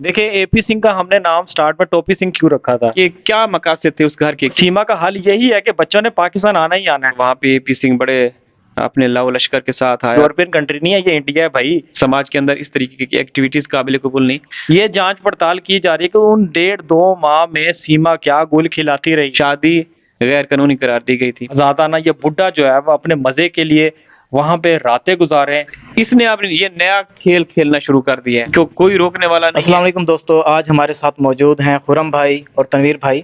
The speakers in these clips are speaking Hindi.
देखिए एपी सिंह का हमने नाम स्टार्ट में टोपी सिंह क्यों रखा था कि क्या मकासद थे उस घर के। सीमा का हल यही है कि बच्चों ने पाकिस्तान आना ही आना है। वहां पे एपी सिंह बड़े अपने लव लश्कर के साथ आया। यूरोपियन कंट्री नहीं है ये, इंडिया है भाई। समाज के अंदर इस तरीके की एक्टिविटीज काबिल कबूल नहीं। ये जांच पड़ताल की जा रही है कि उन 1.5-2 माह में सीमा क्या गुल खिलाती रही। शादी गैर कानूनी करार दी गई थी। आजादाना ये बुड्ढा जो है वो अपने मजे के लिए वहां पे रातें गुजारे। इसने आपने ये नया खेल खेलना शुरू कर दिया है, क्यों कोई रोकने वाला नहीं अस्सलाम है। वालेकुम दोस्तों, आज हमारे साथ मौजूद हैं खुरम भाई और तनवीर भाई।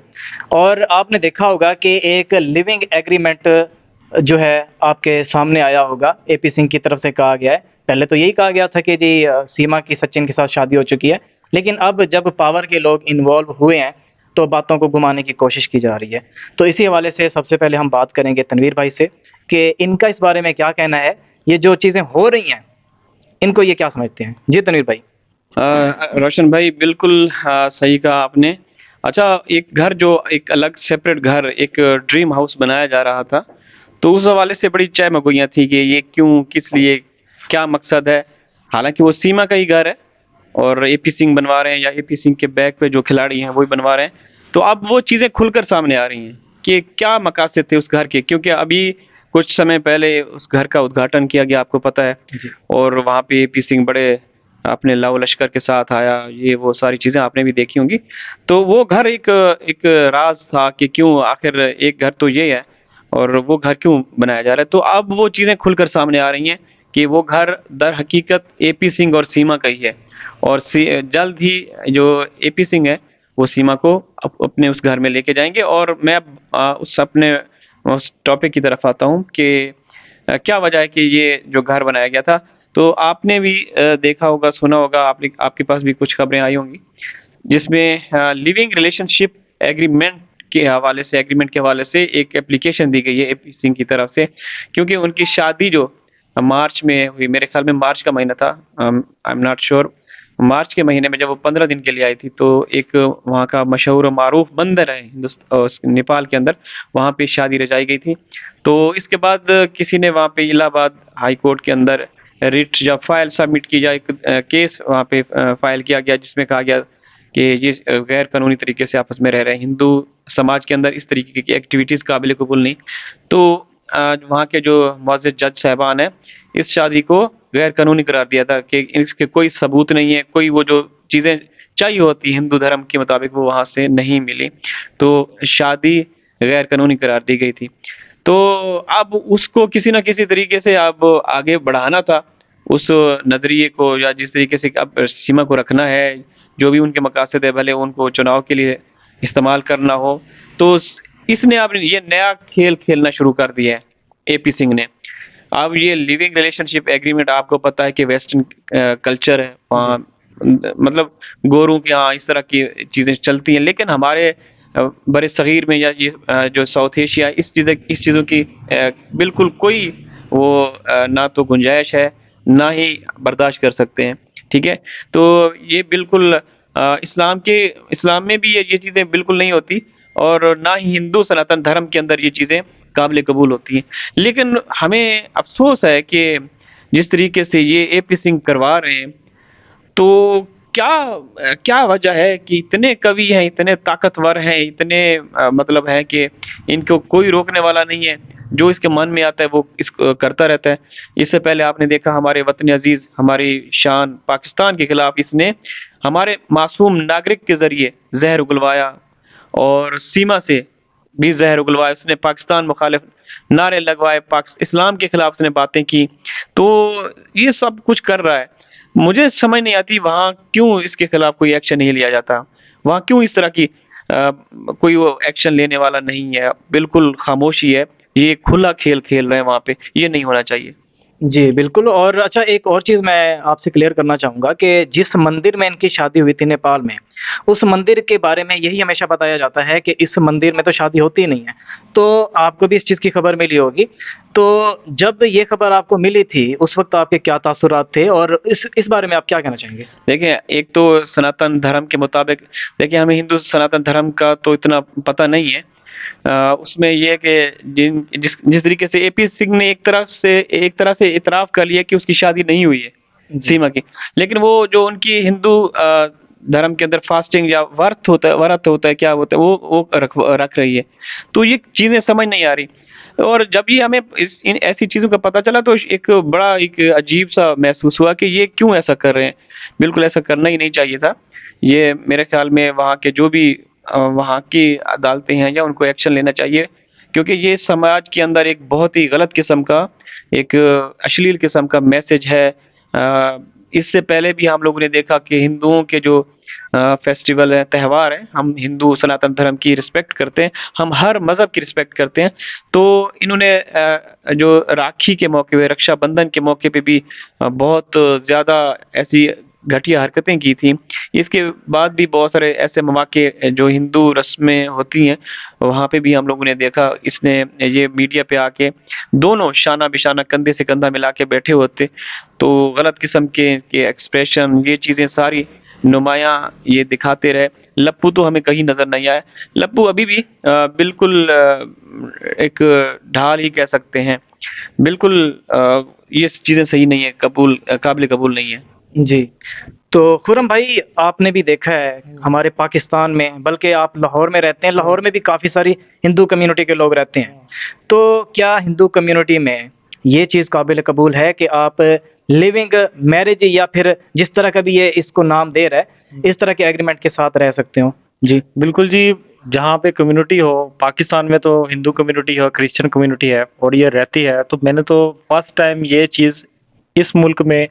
और आपने देखा होगा कि एक लिविंग एग्रीमेंट जो है आपके सामने आया होगा, एपी सिंह की तरफ से कहा गया है। पहले तो यही कहा गया था कि जी सीमा की सचिन के साथ शादी हो चुकी है, लेकिन अब जब पावर के लोग इन्वॉल्व हुए हैं तो बातों को घुमाने की कोशिश की जा रही है। तो इसी हवाले से सबसे पहले हम बात करेंगे तनवीर भाई से कि इनका इस बारे में क्या कहना है। ये जो चीज़ें हो रही हैं इनको ये क्या समझते हैं? जी तनवीर भाई। रोशन भाई बिल्कुल सही कहा आपने। अच्छा, एक घर जो एक अलग सेपरेट घर, एक ड्रीम हाउस बनाया जा रहा था, तो उस हवाले से बड़ी चहमगोइयाँ थी कि ये क्यों, किस लिए, क्या मकसद है। हालांकि वो सीमा का ही घर है और एपी सिंह बनवा रहे हैं या एपी सिंह के बैक पे जो खिलाड़ी हैं वही बनवा रहे हैं। तो अब वो चीज़ें खुलकर सामने आ रही हैं कि क्या मकासद थे उस घर के, क्योंकि अभी कुछ समय पहले उस घर का उद्घाटन किया गया, आपको पता है। जी। और वहाँ पे एपी सिंह बड़े अपने लव लश्कर के साथ आया, ये वो सारी चीजें आपने भी देखी होंगी। तो वो घर एक एक राज था कि क्यों आखिर एक घर तो ये है और वो घर क्यों बनाया जा रहा है। तो अब वो चीजें खुलकर सामने आ रही हैं कि वो घर दर हकीकत एपी सिंह और सीमा का ही है। और जल्द ही जो एपी सिंह है वो सीमा को अपने उस घर में लेके जाएंगे। और मैं अब उस अपने उस टॉपिक की तरफ आता हूँ कि क्या वजह है कि ये जो घर बनाया गया था। तो आपने भी देखा होगा, सुना होगा, आपने आपके पास भी कुछ खबरें आई होंगी जिसमें लिविंग रिलेशनशिप एग्रीमेंट एग्रीमेंट के हवाले से एक एप्लीकेशन दी गई है एपी सिंह की तरफ से। क्योंकि उनकी शादी जो मार्च में हुई, मेरे ख्याल में मार्च का महीना था, आई एम नॉट श्योर। मार्च के महीने में जब वो 15 दिन के लिए आई थी, तो एक वहाँ का मशहूर और मारूफ मंदिर है हिंदुस्तान नेपाल के अंदर, वहाँ पे शादी रचाई गई थी। तो इसके बाद किसी ने वहाँ पे इलाहाबाद हाई कोर्ट के अंदर रिट या फाइल सबमिट की जाए, एक केस वहाँ पे फाइल किया गया जिसमें कहा गया कि ये गैर कानूनी तरीके से आपस में रह रहे हैं। हिंदू समाज के अंदर इस तरीके की एक्टिविटीज काबिल कबूल नहीं। तो वहाँ के जो मुअज़्ज़ज़ जज साहबान है, इस शादी को गैर कानूनी करार दिया था कि इसके कोई सबूत नहीं है, कोई वो जो चीजें चाहिए होती हिंदू धर्म के मुताबिक वो वहां से नहीं मिली। तो शादी गैर कानूनी करार दी गई थी। तो अब उसको किसी ना किसी तरीके से अब आगे बढ़ाना था उस नजरिए को, या जिस तरीके से अब सीमा को रखना है, जो भी उनके मकासद है, भले उनको चुनाव के लिए इस्तेमाल करना हो। तो इसने अब ये नया खेल खेलना शुरू कर दिया है एपी सिंह ने। अब ये लिविंग रिलेशनशिप एग्रीमेंट, आपको पता है कि वेस्टर्न कल्चर है वहाँ, मतलब गोरों के यहाँ इस तरह की चीजें चलती हैं। लेकिन हमारे बड़े सगीर में या ये जो साउथ एशिया, इस चीज़ों की बिल्कुल कोई वो ना तो गुंजाइश है, ना ही बर्दाश्त कर सकते हैं। ठीक है। तो ये बिल्कुल इस्लाम में भी ये चीज़ें बिल्कुल नहीं होती, और ना ही हिंदू सनातन धर्म के अंदर ये चीज़ें काबिल कबूल होती हैं। लेकिन हमें अफ़सोस है कि जिस तरीके से ये एपी सिंह करवा रहे हैं, तो क्या वजह है कि इतने कवि हैं, इतने ताकतवर हैं, इतने मतलब हैं कि इनको कोई रोकने वाला नहीं है। जो इसके मन में आता है वो इसको करता रहता है। इससे पहले आपने देखा हमारे वतन अजीज, हमारी शान पाकिस्तान के खिलाफ इसने हमारे मासूम नागरिक के जरिए जहर उगलवाया, और सीमा से भी जहर उगलवाया। उसने पाकिस्तान मुखालिफ नारे लगवाए, इस्लाम के खिलाफ उसने बातें की। तो ये सब कुछ कर रहा है। मुझे समझ नहीं आती वहाँ क्यों इसके खिलाफ कोई एक्शन नहीं लिया जाता। वहाँ क्यों इस तरह की कोई वो एक्शन लेने वाला नहीं है, बिल्कुल खामोशी है। ये खुला खेल खेल रहे हैं वहाँ पे, ये नहीं होना चाहिए। जी, बिल्कुल। और अच्छा, एक और चीज़ मैं आपसे क्लियर करना चाहूँगा कि जिस मंदिर में इनकी शादी हुई थी नेपाल में, उस मंदिर के बारे में यही हमेशा बताया जाता है कि इस मंदिर में तो शादी होती ही नहीं है। तो आपको भी इस चीज़ की खबर मिली होगी। तो जब ये खबर आपको मिली थी, उस वक़्त आपके क्या तासुरात थे और इस बारे में आप क्या कहना चाहेंगे? देखिए, एक तो सनातन धर्म के मुताबिक, देखिए हमें हिंदू सनातन धर्म का तो इतना पता नहीं है। उसमें ये है कि जिस जिस तरीके से एपी सिंह ने एक तरह से इतराफ़ कर लिया कि उसकी शादी नहीं हुई है जी। सीमा की। लेकिन वो जो उनकी हिंदू धर्म के अंदर फास्टिंग या व्रत होता है क्या होता है वो रख रही है। तो ये चीज़ें समझ नहीं आ रही। और जब ये हमें इस इन ऐसी चीज़ों का पता चला तो एक बड़ा एक अजीब-सा महसूस हुआ कि ये क्यों ऐसा कर रहे हैं? बिल्कुल ऐसा करना ही नहीं चाहिए था। ये मेरे ख़्याल में वहाँ के जो भी वहाँ की अदालतें हैं या उनको एक्शन लेना चाहिए, क्योंकि ये समाज के अंदर एक बहुत ही गलत किस्म का एक अश्लील किस्म का मैसेज है। इससे पहले भी हम लोगों ने देखा कि हिंदुओं के जो फेस्टिवल हैं, त्योहार हैं, हम हिंदू सनातन धर्म की रिस्पेक्ट करते हैं, हम हर मज़हब की रिस्पेक्ट करते हैं। तो इन्होंने जो राखी के मौके पे, रक्षाबंधन के मौके पे भी बहुत ज़्यादा ऐसी घटिया हरकतें की थी। इसके बाद भी बहुत सारे ऐसे मौके जो हिंदू रस्में होती हैं, वहाँ पे भी हम लोगों ने देखा इसने ये मीडिया पे आके दोनों शाना-बिशाना, कंधे से कंधा मिला के बैठे होते। तो गलत किस्म के एक्सप्रेशन ये चीज़ें सारी नुमायाँ ये दिखाते रहे। लप्पू तो हमें कहीं नज़र नहीं आया। लप्पू अभी भी बिल्कुल एक ढाल ही कह सकते हैं। बिल्कुल ये चीज़ें सही नहीं है, काबिल कबूल नहीं है। जी। तो खुरम भाई आपने भी देखा है हमारे पाकिस्तान में, बल्कि आप लाहौर में रहते हैं, लाहौर में भी काफ़ी सारी हिंदू कम्युनिटी के लोग रहते हैं। तो क्या हिंदू कम्युनिटी में ये चीज़ काबिल कबूल है कि आप लिविंग मैरिज या फिर जिस तरह का भी ये इसको नाम दे रहा है, इस तरह के एग्रीमेंट के साथ रह सकते हो? जी। बिल्कुल जी, जहाँ पे कम्युनिटी हो, पाकिस्तान में तो हिंदू कम्युनिटी है, क्रिश्चियन कम्युनिटी है और ये रहती है, तो मैंने तो फर्स्ट टाइम ये चीज़ इस मुल्क में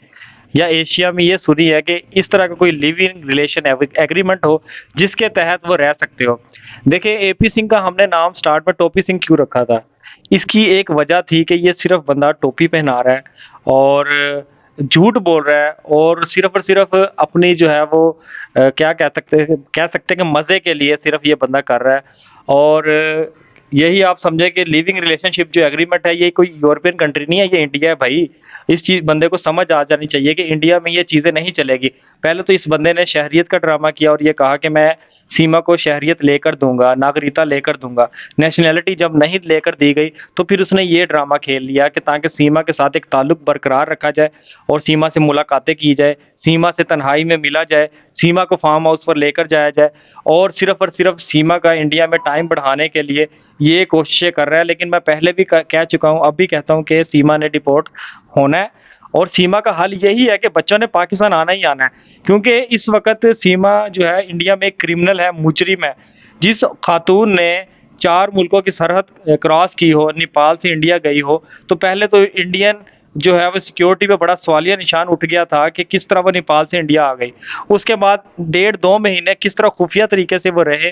या एशिया में ये सुनी है कि इस तरह का कोई लिविंग रिलेशन एग्रीमेंट हो, जिसके तहत वो रह सकते हो। देखिए, एपी सिंह का हमने नाम स्टार्ट में टोपी सिंह क्यों रखा था? इसकी एक वजह थी कि ये सिर्फ़ बंदा टोपी पहना रहा है और झूठ बोल रहा है और सिर्फ़ अपनी जो है वो क्या कह सकते हैं कि मज़े के लिए सिर्फ़ ये बंदा कर रहा है। और यही आप समझे कि लिविंग रिलेशनशिप जो एग्रीमेंट है, ये कोई यूरोपियन कंट्री नहीं है, ये इंडिया है भाई। इस चीज़ बंदे को समझ आ जानी चाहिए कि इंडिया में ये चीज़ें नहीं चलेगी। पहले तो इस बंदे ने शहरियत का ड्रामा किया और ये कहा कि मैं सीमा को शहरियत लेकर दूँगा, नागरिकता लेकर दूँगा। नेशनैलिटी जब नहीं लेकर दी गई, तो फिर उसने ये ड्रामा खेल लिया कि ताकि सीमा के साथ एक ताल्लुक बरकरार रखा जाए और सीमा से मुलाकातें की जाए, सीमा से तन्हाई में मिला जाए, सीमा को फार्म हाउस पर लेकर जाया जाए और सिर्फ़ सीमा का इंडिया में टाइम बढ़ाने के लिए ये कोशिशें कर रहा है। लेकिन मैं पहले भी कह चुका हूँ, अब भी कहता हूँ कि सीमा ने डिपोर्ट होना है और सीमा का हल यही है कि बच्चों ने पाकिस्तान आना ही आना है। क्योंकि इस वक़्त सीमा जो है इंडिया में एक क्रिमिनल है, मुजरिम है। जिस खातून ने 4 मुल्कों की सरहद क्रॉस की हो, नेपाल से इंडिया गई हो, तो पहले तो इंडियन जो है वो सिक्योरिटी पे बड़ा सवालिया निशान उठ गया था कि किस तरह वो नेपाल से इंडिया आ गई। उसके बाद 1.5-2 महीने किस तरह खुफिया तरीके से वो रहे